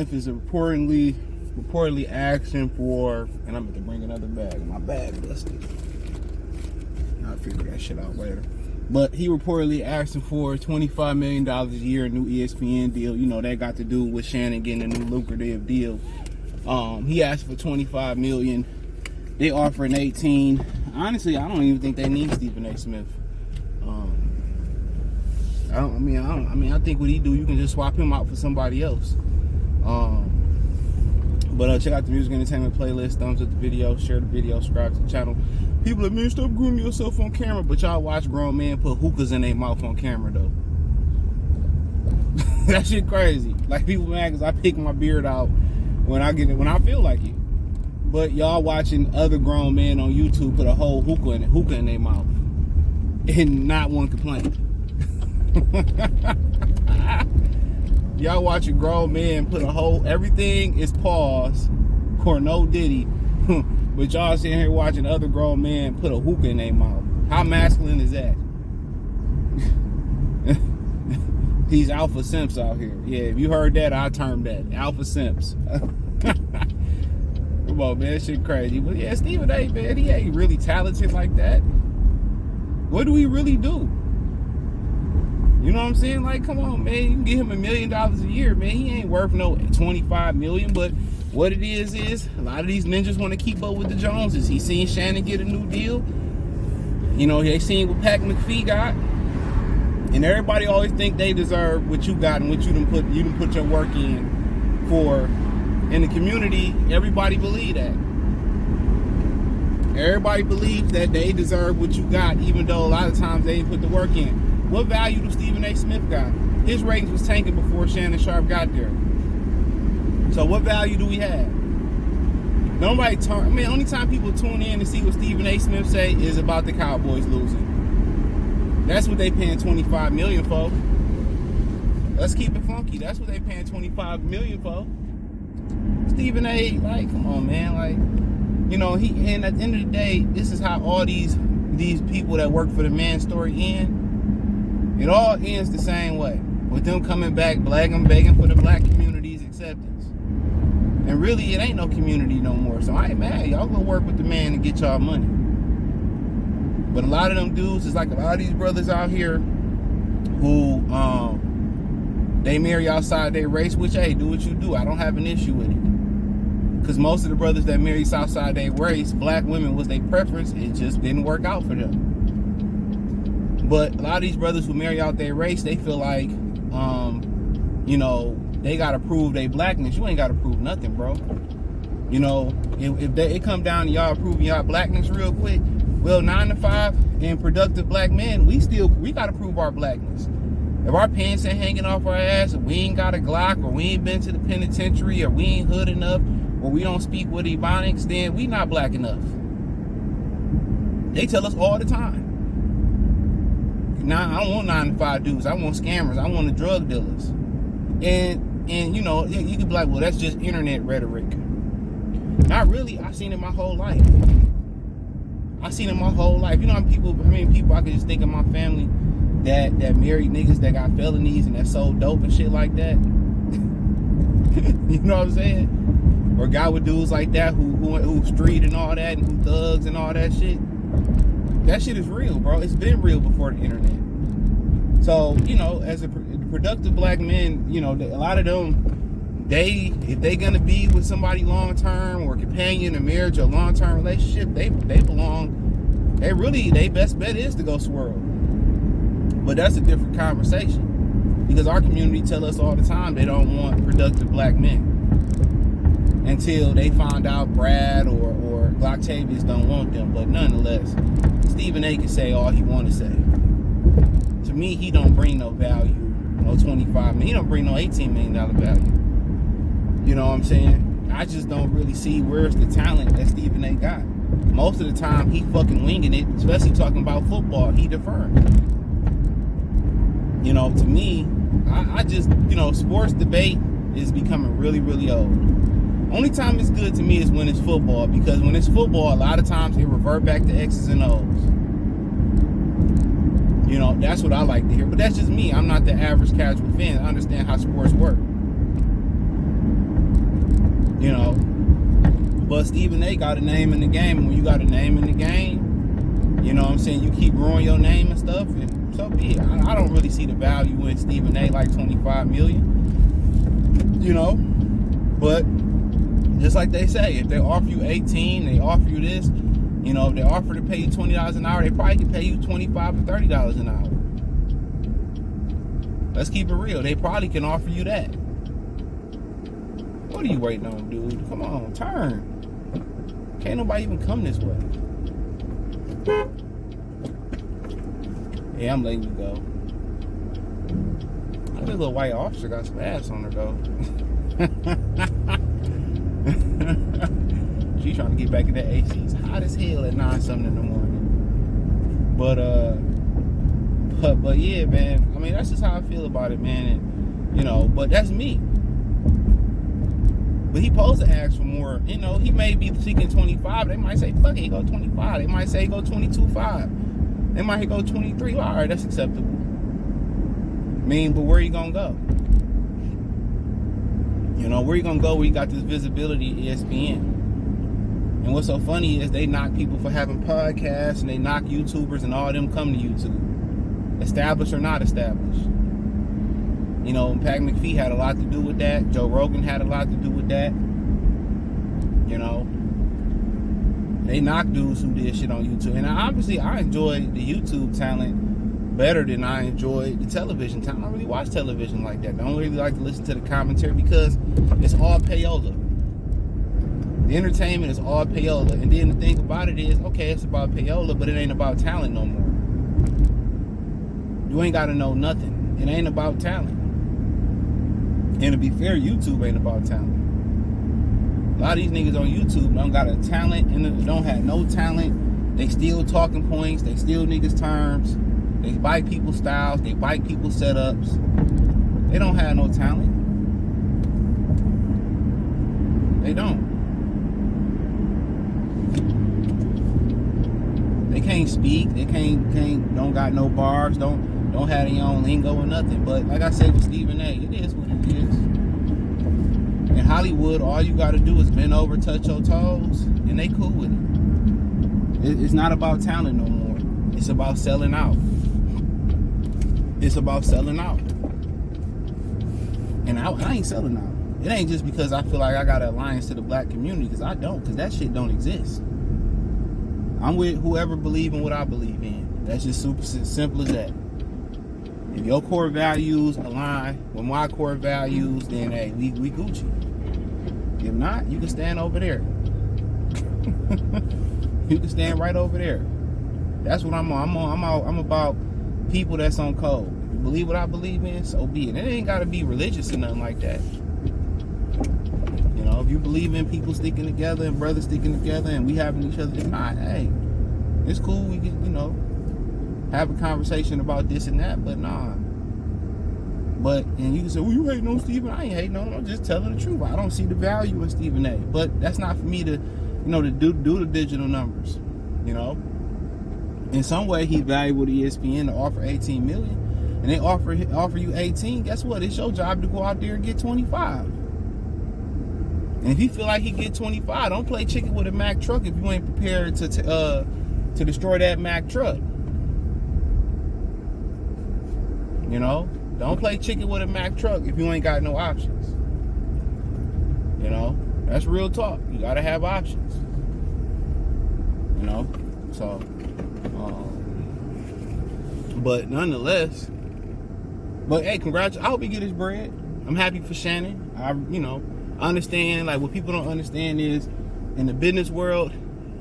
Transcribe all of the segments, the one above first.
Smith is reportedly asking for, and I'm going to bring another bag. My bag busted. I'll figure that shit out later. But he reportedly asking for $25 million a year, a new ESPN deal. You know, that got to do with Shannon getting a new lucrative deal. He asked for $25 million. They offering 18. Honestly, I don't even think they need Stephen A. Smith. I think what he do, you can just swap him out for somebody else. But check out the music entertainment playlist. Thumbs up the video, share the video, subscribe to the channel. People like, man, stop grooming yourself on camera. But y'all watch grown men put hookahs in their mouth on camera though. That shit crazy. Like, people mad because I pick my beard out when I feel like it. But y'all watching other grown men on YouTube put a whole hookah in their mouth and not one complaint. Y'all watching grown men put a whole, everything is pause or no Diddy. But y'all sitting here watching other grown men put a hookah in their mouth. How masculine is that? These alpha simps out here. Yeah, if you heard that, I termed that. Alpha simps. Come on, man. That shit crazy. But yeah, Stephen A., man, he ain't really talented like that. What do he really do? You know what I'm saying? Like, come on, man. You can give him $1 million a year, man. He ain't worth no $25 million. But what it is a lot of these ninjas want to keep up with the Joneses. He seen Shannon get a new deal. You know, they seen what Pat McAfee got. And everybody always think they deserve what you got and what you done put your work in for. In the community, everybody believe that. Everybody believes that they deserve what you got, even though a lot of times they didn't put the work in. What value do Stephen A. Smith got? His ratings was tanking before Shannon Sharp got there. So what value do we have? Only time people tune in to see what Stephen A. Smith say is about the Cowboys losing. That's what they paying $25 million for. Let's keep it funky. That's what they paying $25 million for. Stephen A., like, come on, man. Like, you know, and at the end of the day, this is how all these people that work for the Man story end. It all ends the same way, with them coming back, begging for the black community's acceptance. And really, it ain't no community no more. So I ain't mad. Y'all go work with the Man and get y'all money. But a lot of them dudes is like a lot of these brothers out here who they marry outside their race, which, hey, do what you do. I don't have an issue with it. Because most of the brothers that marry outside their race, black women was their preference. It just didn't work out for them. But a lot of these brothers who marry out their race, they feel like, you know, they got to prove their blackness. You ain't got to prove nothing, bro. You know, if it come down to y'all proving y'all blackness real quick, well, 9 to 5 and productive black men, we got to prove our blackness. If our pants ain't hanging off our ass, or we ain't got a Glock, or we ain't been to the penitentiary, or we ain't hood enough, or we don't speak with Ebonics, then we not black enough. They tell us all the time. Now, I don't want 9 to 5 dudes. I want scammers. I want the drug dealers. And you know, you could be like, well, that's just internet rhetoric. Not really. I've seen it my whole life. You know how many people I could just think of my family that married niggas that got felonies and that sold dope and shit like that. You know what I'm saying? Or got with dudes like that who street and all that, and who thugs and all that shit. That shit is real, bro. It's been real before the internet. So, you know, as a productive black men, you know, a lot of them, if they gonna be with somebody long term or companion, a marriage or long term relationship, they belong. Their best bet is to go swirl. But that's a different conversation, because our community tell us all the time they don't want productive black men until they find out Brad or Glocktavius don't want them. But nonetheless, Stephen A. can say all he want to say. To me, he don't bring no value, no 25 million. He don't bring no $18 million value. You know what I'm saying? I just don't really see where's the talent that Stephen A. got. Most of the time, he fucking winging it, especially talking about football. He deferring. You know, to me, I just, you know, sports debate is becoming really, really old. Only time it's good to me is when it's football, because when it's football, a lot of times it revert back to X's and O's. You know, that's what I like to hear. But that's just me. I'm not the average casual fan. I understand how sports work. You know, but Stephen A got a name in the game, and when you got a name in the game, you know what I'm saying, you keep growing your name and stuff, and so be it. I don't really see the value in Stephen A like 25 million, you know, but just like they say, if they offer you 18, they offer you this, you know, if they offer to pay you $20 an hour, they probably can pay you $25 to $30 an hour. Let's keep it real. They probably can offer you that. What are you waiting on, dude? Come on, turn. Can't nobody even come this way. Yeah, I'm letting you go. That little white officer got some ass on her, though. She's trying to get back in that AC. It's hot as hell at 9-something in the morning. But yeah, man. I mean, that's just how I feel about it, man. And, you know, but that's me. But he supposed to ask for more. You know, he may be seeking 25. They might say, fuck it, he go 25. They might say he go 22.5. They might go 23. All right, that's acceptable. I mean, but where you gonna go? You know, where you gonna go where you got this visibility at ESPN? And what's so funny is they knock people for having podcasts, and they knock YouTubers, and all them come to YouTube. Established or not established. You know, Pat McAfee had a lot to do with that. Joe Rogan had a lot to do with that. You know, they knock dudes who did shit on YouTube. And obviously, I enjoy the YouTube talent better than I enjoy the television talent. I don't really watch television like that. I don't really like to listen to the commentary because it's all payola. The entertainment is all payola. And then the thing about it is, okay, it's about payola, but it ain't about talent no more. You ain't got to know nothing. It ain't about talent. And to be fair, YouTube ain't about talent. A lot of these niggas on YouTube don't got a talent and don't have no talent. They steal talking points. They steal niggas' terms. They bite people's styles. They bite people's setups. They don't have no talent. They don't. They can't speak. They don't got no bars. Don't have their own lingo or nothing. But like I said with Stephen A, it is what it is. In Hollywood, all you got to do is bend over, touch your toes, and they cool with it. It's not about talent no more. It's about selling out. It's about selling out. And I ain't selling out. It ain't just because I feel like I got an alliance to the black community, because I don't, because that shit don't exist. I'm with whoever believe in what I believe in. That's just super simple as that. If your core values align with my core values, then hey, we Gucci. If not, you can stand over there. You can stand right over there. That's what I'm on. I'm about people that's on code. If you believe what I believe in, so be it. It ain't gotta be religious or nothing like that. You know, if you believe in people sticking together and brothers sticking together and we having each other, if not, hey, it's cool. We can, you know, have a conversation about this and that, but nah. But, and you can say, well, you hating on Stephen? I ain't hating on him. I'm just telling the truth. I don't see the value in Stephen A. But that's not for me to, you know, to do the digital numbers, you know. In some way, he's valuable to ESPN to offer 18 million. And they offer you 18, guess what? It's your job to go out there and get 25. And if you feel like he get 25, don't play chicken with a Mack truck if you ain't prepared to destroy that Mack truck. You know, don't play chicken with a Mack truck if you ain't got no options. You know, that's real talk. You gotta have options. You know, so, but nonetheless, but hey, congrats. I hope he get his bread. I'm happy for Shannon. I understand, like, what people don't understand is in the business world,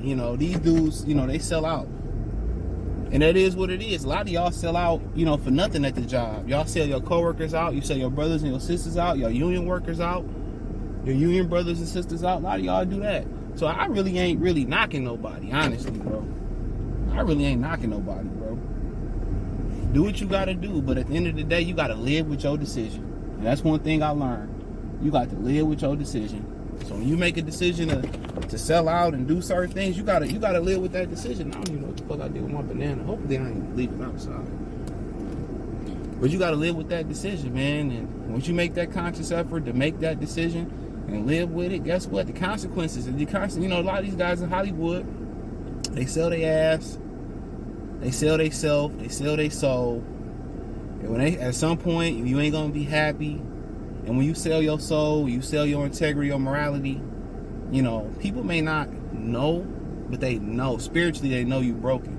you know, these dudes, you know, they sell out. And that is what it is. A lot of y'all sell out, you know, for nothing at the job. Y'all sell your coworkers out. You sell your brothers and your sisters out. Your union workers out. Your union brothers and sisters out. A lot of y'all do that. So I really ain't really knocking nobody, honestly, bro. I really ain't knocking nobody, bro. Do what you gotta do. But at the end of the day, you gotta live with your decision. And that's one thing I learned. You got to live with your decision. So when you make a decision to sell out and do certain things, you gotta live with that decision. I don't even know what the fuck I did with my banana. Hopefully I ain't leave it outside. But you gotta live with that decision, man. And once you make that conscious effort to make that decision, and live with it, guess what? The consequences. A lot of these guys in Hollywood, they sell their ass, they sell their self, they sell their soul. And when at some point, you ain't gonna be happy. And when you sell your soul, you sell your integrity, your morality, people may not know, but they know. Spiritually, they know you broken.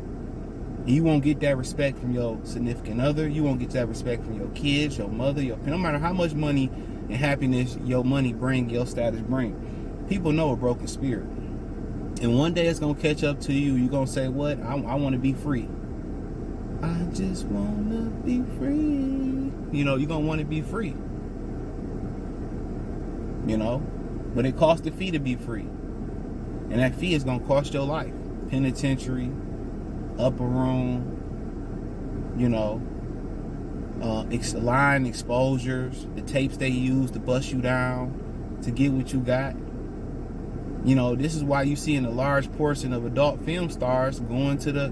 And you won't get that respect from your significant other. You won't get that respect from your kids, your mother, no matter how much money and happiness your money bring, your status bring. People know a broken spirit. And one day it's going to catch up to you. You're going to say, what? I want to be free. I just want to be free. You're going to want to be free. But it costs a fee to be free. And that fee is going to cost your life. Penitentiary, upper room, lying exposures, the tapes they use to bust you down to get what you got. This is why you see in a large portion of adult film stars going to the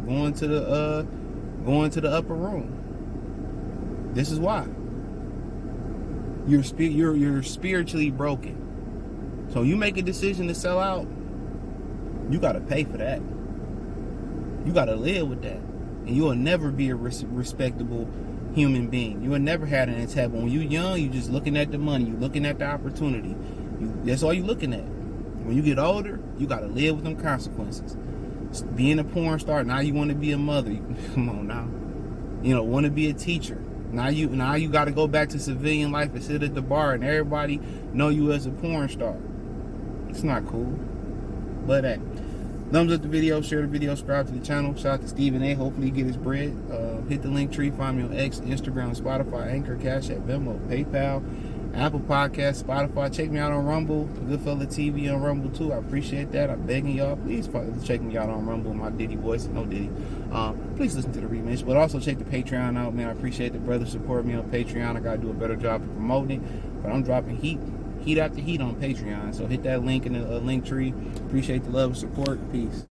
upper room. This is why. You're spiritually broken. So you make a decision to sell out, you got to pay for that. You got to live with that. And you will never be a respectable human being. You will never have an intact. When you're young, you're just looking at the money. You're looking at the opportunity. That's all you're looking at. When you get older, you got to live with them consequences. Being a porn star, now you want to be a mother. Come on now. Want to be a teacher. Now you got to go back to civilian life and sit at the bar and everybody know you as a porn star. It's not cool. But hey, thumbs up the video, share the video, subscribe to the channel. Shout out to Stephen A. Hopefully he get his bread. Hit the link tree. Find me on X, Instagram, Spotify, Anchor, Cash App, Venmo, PayPal, Apple Podcasts, Spotify. Check me out on Rumble. Goodfella TV on Rumble too. I appreciate that. I'm begging y'all. Please check me out on Rumble. My Diddy voice. No Diddy. Please listen to the remix. But also check the Patreon out, man. I appreciate the brothers support me on Patreon. I got to do a better job of promoting it. But I'm dropping heat after heat on Patreon. So hit that link in the link tree. Appreciate the love and support. Peace.